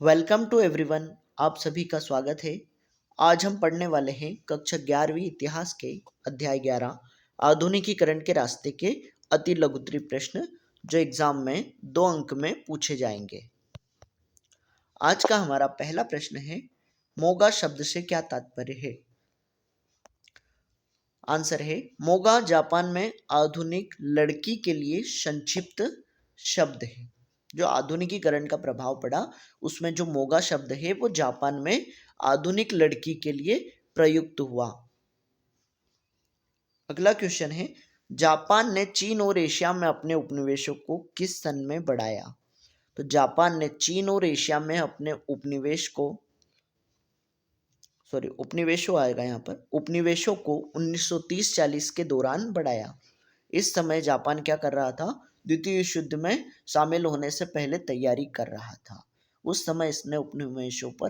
Welcome to everyone. आप सभी का स्वागत है। आज हम पढ़ने वाले हैं कक्षा 11वीं इतिहास के अध्याय 11 आधुनिकीकरण के रास्ते के अति लघुत्तरीय प्रश्न जो एग्जाम में 2 अंक में पूछे जाएंगे। आज का हमारा पहला प्रश्न है, मोगा शब्द से क्या तात्पर्य है? आंसर है, मोगा जापान में आधुनिक लड़की के लिए संक्षिप्त शब्द है। जो आधुनिकीकरण का प्रभाव पड़ा उसमें जो मोगा शब्द है वो जापान में आधुनिक लड़की के लिए प्रयुक्त हुआ। अगला क्वेश्चन है, जापान ने चीन और एशिया में अपने उपनिवेशों को किस सन में बढ़ाया? तो जापान ने चीन और एशिया में अपने उपनिवेशों आएगा यहाँ पर, उपनिवेशों को 1930-40 के दौरान बढ़ाया। इस समय जापान क्या कर रहा था? द्वितीय विश्व युद्ध में शामिल होने से पहले तैयारी कर रहा था। उस समय इसने उपनिवेशों पर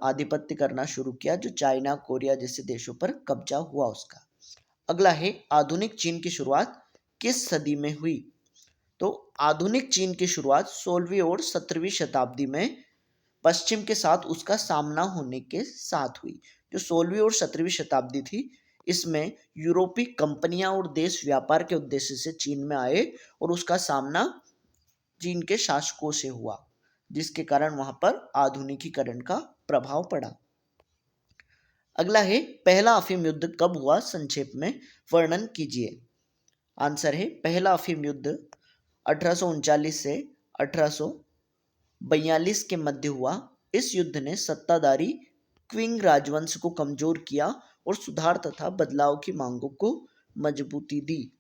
आधिपत्य करना शुरू किया, जो चाइना, कोरिया जैसे देशों पर कब्जा हुआ उसका। अगला है, आधुनिक चीन की शुरुआत किस सदी में हुई? तो आधुनिक चीन की शुरुआत 16वीं और 17वीं शताब्दी में पश्चिम के साथ उसका सामना होने के साथ हुई। जो 16वीं और 17वीं शताब्दी थी, इसमें यूरोपीय कंपनियां और देश व्यापार के उद्देश्य से चीन में आए और उसका सामना चीन के शासकों से हुआ, जिसके कारण वहां पर आधुनिकीकरण का प्रभाव पड़ा। अगला है, पहला अफीम युद्ध कब हुआ? संक्षेप में वर्णन कीजिए। आंसर है, पहला अफीम युद्ध 1839 से 1842 के मध्य हुआ। इस युद्ध ने सत्ताधारी क्विंग राजवंश को कमजोर किया और सुधार तथा बदलाव की मांगों को मजबूती दी।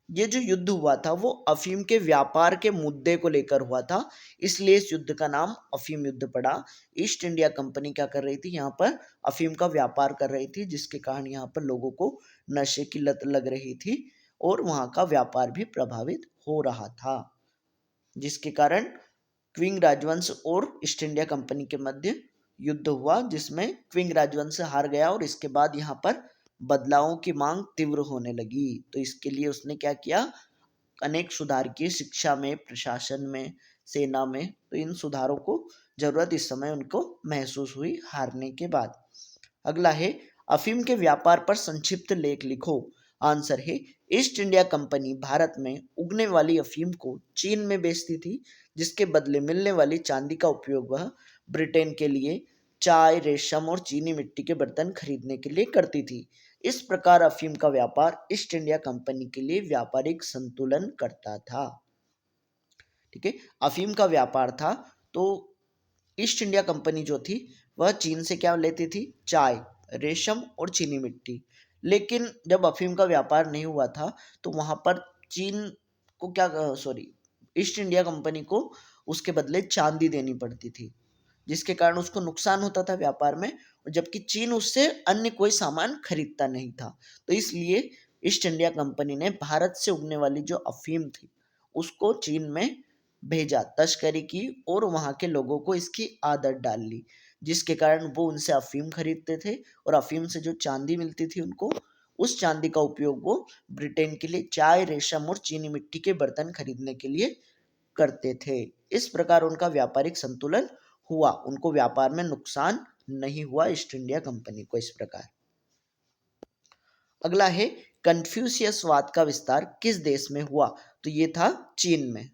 ये जो युद्ध हुआ था वो अफीम के व्यापार के मुद्दे को लेकर हुआ था, इसलिए इस युद्ध का नाम अफीम युद्ध पड़ा। ईस्ट इंडिया कंपनी क्या कर रही थी? यहाँ पर अफीम का व्यापार कर रही थी, जिसके कारण यहाँ पर लोगों को नशे की लत लग रही थी और वहाँ का व्यापार भी प्रभावित हो रहा था, जिसके कारण क्विंग राजवंश और ईस्ट इंडिया कंपनी के मध्य युद्ध हुआ, जिसमें क्विंग राजवंश हार गया और इसके बाद यहाँ पर बदलावों की मांग तीव्र होने लगी। तो इसके लिए उसने क्या किया? अनेक सुधार किए, शिक्षा में, प्रशासन में, सेना में। तो इन सुधारों को जरूरत इस समय उनको महसूस हुई हारने के बाद। अगला है, अफीम के व्यापार पर संक्षिप्त लेख लिखो। आंसर है, ईस्ट इंडिया कंपनी भारत में उगने वाली अफीम को चीन में बेचती थी, जिसके बदले मिलने वाली चांदी का उपयोग वह ब्रिटेन के लिए चाय, रेशम और चीनी मिट्टी के बर्तन खरीदने के लिए करती थी। इस प्रकार अफीम का व्यापार ईस्ट इंडिया कंपनी के लिए व्यापारिक संतुलन करता था। ठीक है, अफीम का व्यापार था तो ईस्ट इंडिया कंपनी जो थी वह चीन से क्या लेती थी? चाय, रेशम और चीनी मिट्टी। लेकिन जब अफीम का व्यापार नहीं हुआ था तो वहां पर चीन को ईस्ट इंडिया कंपनी को उसके बदले चांदी देनी पड़ती थी, जिसके कारण उसको नुकसान होता था व्यापार में, और जबकि चीन उससे अन्य कोई सामान खरीदता नहीं था। तो इसलिए ईस्ट इंडिया कंपनी ने भारत से उगने वाली जो अफीम थी उसको चीन में भेजा, तस्करी की और वहां के लोगों को इसकी आदत डाल ली, जिसके कारण वो उनसे अफीम खरीदते थे और अफीम से जो चांदी मिलती थी उनको, उस चांदी का उपयोग वो ब्रिटेन के लिए चाय, रेशम और चीनी मिट्टी के बर्तन खरीदने के लिए करते थे। इस प्रकार उनका व्यापारिक संतुलन हुआ, उनको व्यापार में नुकसान नहीं हुआ ईस्ट इंडिया कंपनी को। इस प्रकार अगला है, कन्फ्यूशियसवाद का विस्तार किस देश में हुआ? तो ये था चीन में,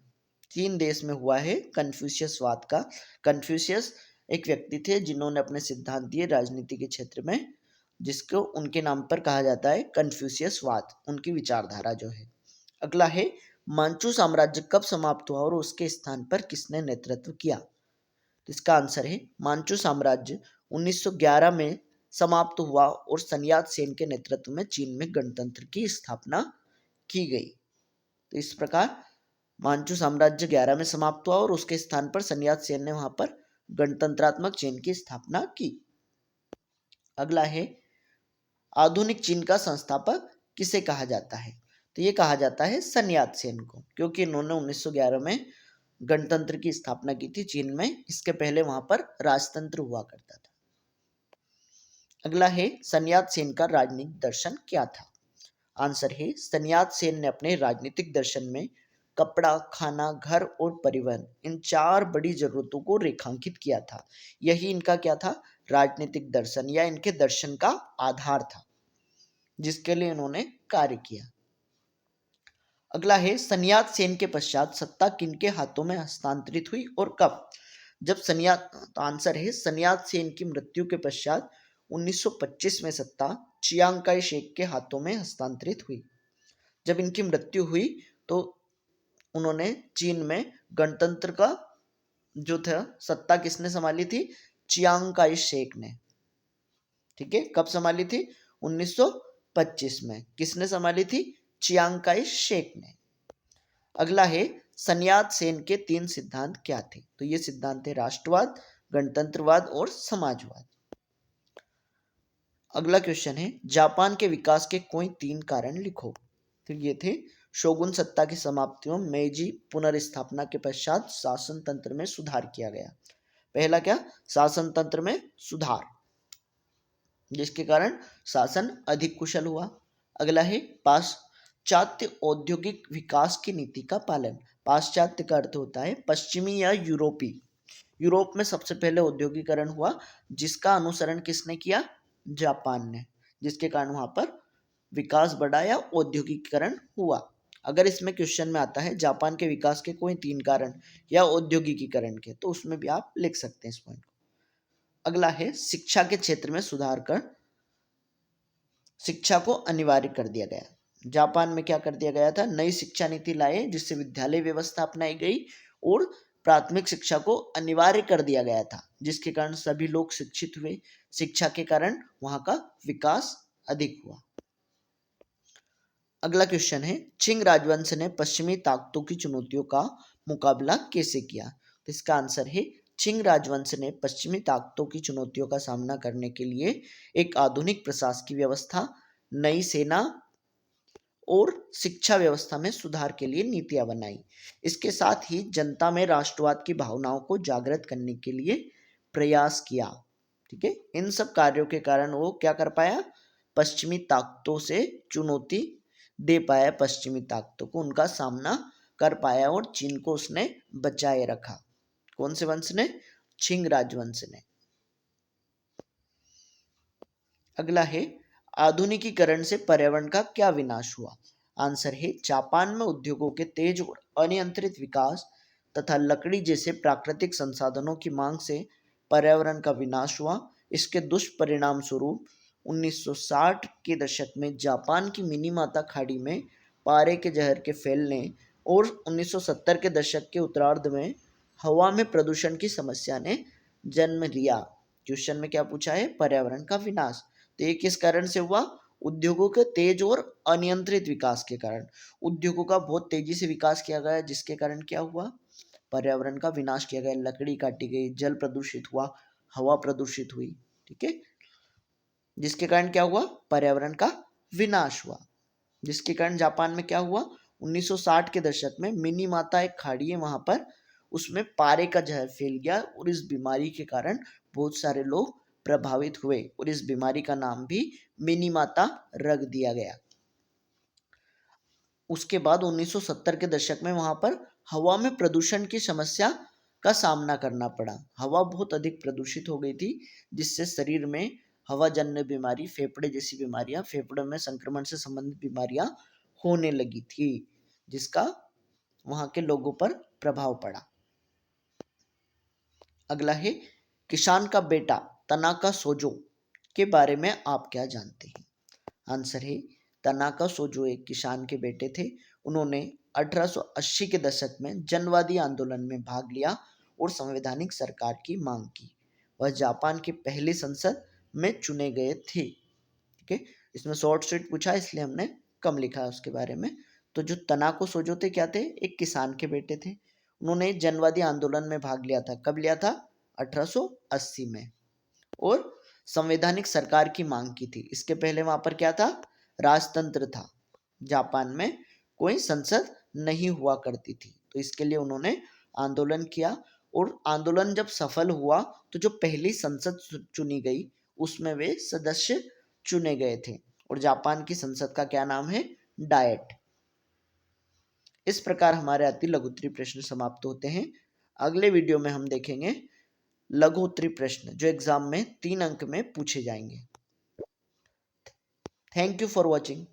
चीन देश में हुआ है कन्फ्यूशियसवाद का। कन्फ्यूशियस एक व्यक्ति थे जिन्होंने अपने सिद्धांत दिए राजनीति के क्षेत्र में, जिसको उनके नाम पर कहा जाता है कन्फ्यूशियसवाद, उनकी विचारधारा जो है। अगला है, मांचू साम्राज्य कब समाप्त हुआ और उसके स्थान पर किसने नेतृत्व किया? तो इसका आंसर है, मांचू साम्राज्य 1911 में समाप्त हुआ और sun यat-sen के नेतृत्व में चीन में गणतंत्र की स्थापना की गई। तो इस प्रकार मांचू साम्राज्य 11 में समाप्त हुआ और उसके स्थान पर sun यat-sen ने वहां पर गणतंत्रात्मक चीन की स्थापना की। अगला है, आधुनिक चीन का संस्थापक किसे कहा जाता है? तो ये कहा जाता है sun यat-sen को, क्योंकि इन्होंने 1911 में गणतंत्र की स्थापना की थी चीन में। इसके पहले वहां पर राजतंत्र हुआ करता था। अगला है, sun यat-sen का राजनीतिक दर्शन क्या था? आंसर है, sun यat-sen ने अपने राजनीतिक दर्शन में कपड़ा, खाना, घर और परिवहन, इन 4 बड़ी ज़रूरतों को रेखांकित किया था। यही इनका क्या था? राजनीतिक दर्शन या इनके दर्शन का आधार था, जिसके लिए इन्होंने कार्य किया। अगला है सन्यात सेन के पश्चात सत्ता किनके हाथों में हस्तांतरित हुई और कब? जब सन्यात तो आंसर है सन्यात सेन की मृत्यु के पश्चात 1925 में सत्ता चियांग काई शेक के हाथों में हस्तांतरित हुई। जब इनकी मृत्यु हुई तो उन्होंने चीन में गणतंत्र का जो था सत्ता किसने संभाली थी? चियांग काई शेक ने। ठीक है, कब संभाली थी? 1925 में। किसने संभाली थी? चियांग काई शेक ने। अगला है सन्यात सेन के 3 सिद्धांत क्या थे? तो ये सिद्धांत थे राष्ट्रवाद, गणतंत्रवाद और समाजवाद। अगला क्वेश्चन है जापान के विकास के कोई 3 कारण लिखो। तो ये थे शोगुन सत्ता की समाप्ति में मेजी पुनर्स्थापना के पश्चात शासन तंत्र में सुधार किया गया। पहला क्या? शासन तंत्र में सुधार, जिसके कारण शासन अधिक कुशल हुआ। अगला है पाश्चात्य औद्योगिक विकास की नीति का पालन। पाश्चात्य का अर्थ होता है पश्चिमी या यूरोपी। यूरोप में सबसे पहले औद्योगिकरण हुआ, जिसका अनुसरण किसने किया? जापान ने, जिसके कारण वहां पर विकास बढ़ा या औद्योगिकरण हुआ। अगर इसमें क्वेश्चन में आता है जापान के विकास के कोई 3 कारण या औद्योगिकीकरण के, तो उसमें भी आप लिख सकते हैं इस पॉइंट को। अगला है शिक्षा के क्षेत्र में सुधार कर शिक्षा को अनिवार्य कर दिया गया। जापान में क्या कर दिया गया था? नई शिक्षा नीति लाए, जिससे विद्यालय व्यवस्था अपनाई गई और प्राथमिक शिक्षा को अनिवार्य कर दिया गया था, जिसके कारण सभी लोग शिक्षित हुए। शिक्षा के कारण वहां का विकास अधिक हुआ। अगला क्वेश्चन है चिंग राजवंश ने पश्चिमी ताकतों की चुनौतियों का मुकाबला कैसे किया? तो इसका आंसर है चिंग राजवंश ने पश्चिमी ताकतों की चुनौतियों का सामना करने के लिए एक आधुनिक प्रशासकीय व्यवस्था, नई सेना और शिक्षा व्यवस्था में सुधार के लिए नीतियां बनाई। इसके साथ ही जनता में राष्ट्रवाद की भावनाओं को जागृत करने के लिए प्रयास किया। ठीक है, इन सब कार्यों के कारण वो क्या कर पाया? पश्चिमी ताकतों से चुनौती दे पाया, पश्चिमी ताकतों को उनका सामना कर पाया और चीन को उसने बचाए रखा। कौन से वंश ने? छिंग राजवंश ने। अगला है आधुनिकीकरण से पर्यावरण का क्या विनाश हुआ? आंसर है जापान में उद्योगों के तेज और अनियंत्रित विकास तथा लकड़ी जैसे प्राकृतिक संसाधनों की मांग से पर्यावरण का विनाश हुआ। इसके दुष्परिणाम स्वरूप 1960 के दशक में जापान की मिनीमाता खाड़ी में पारे के जहर के फैलने और 1970 के दशक के उत्तरार्ध में हवा में प्रदूषण की समस्या ने जन्म लिया। क्वेश्चन में क्या पूछा है? पर्यावरण का विनाश। तो ये किस कारण से हुआ? उद्योगों के तेज और अनियंत्रित विकास के कारण। उद्योगों का बहुत तेजी से विकास किया गया, जिसके कारण क्या हुआ? पर्यावरण का विनाश किया गया, लकड़ी काटी गई, जल प्रदूषित हुआ, हवा प्रदूषित हुई। ठीक है, जिसके कारण क्या हुआ? पर्यावरण का विनाश हुआ। जिसके कारण जापान में क्या हुआ? 1960 के दशक में मिनीमाता एक खाड़ी है वहां पर, उसमें पारे का जहर फैल गया और इस बीमारी के कारण बहुत सारे लोग प्रभावित हुए और इस बीमारी का नाम भी मिनीमाता रख दिया गया। उसके बाद 1970 के दशक में वहां पर हवा में प्रदूषण की समस्या का सामना करना पड़ा। हवा बहुत अधिक प्रदूषित हो गई थी, जिससे शरीर में हवा जन्य बीमारी, फेफड़े जैसी बीमारियां, फेफड़ों में संक्रमण से संबंधित बीमारियां होने लगी थी, जिसका वहां के लोगों पर प्रभाव पड़ा। अगला है किसान का बेटा तनाका सोजो के बारे में आप क्या जानते हैं? आंसर है तनाका सोजो एक किसान के बेटे थे। उन्होंने 1880 के दशक में जनवादी आंदोलन में भाग लिया और संवैधानिक सरकार की मांग की। वह जापान के पहले संसद में चुने गए थे। ठीक है, इसमें शॉर्ट स्ट्रेट पूछा इसलिए हमने कम लिखा है उसके बारे में। तो जो तनाको सोजो थे क्या थे? एक किसान के बेटे थे। उन्होंने जनवादी आंदोलन में भाग लिया था। कब लिया था? 1880 में। और संवैधानिक सरकार की मांग की थी। इसके पहले वहां पर क्या था? राजतंत्र था। जापान में कोई संसद नहीं हुआ करती थी, तो इसके लिए उन्होंने आंदोलन किया और आंदोलन जब सफल हुआ तो जो पहली संसद चुनी गई उसमें वे सदस्य चुने गए थे। और जापान की संसद का क्या नाम है? डायट। इस प्रकार हमारे अति लघु उत्तरीय प्रश्न समाप्त होते हैं। अगले वीडियो में हम देखेंगे लघु उत्तरीय प्रश्न जो एग्जाम में 3 अंक में पूछे जाएंगे। Thank you for watching.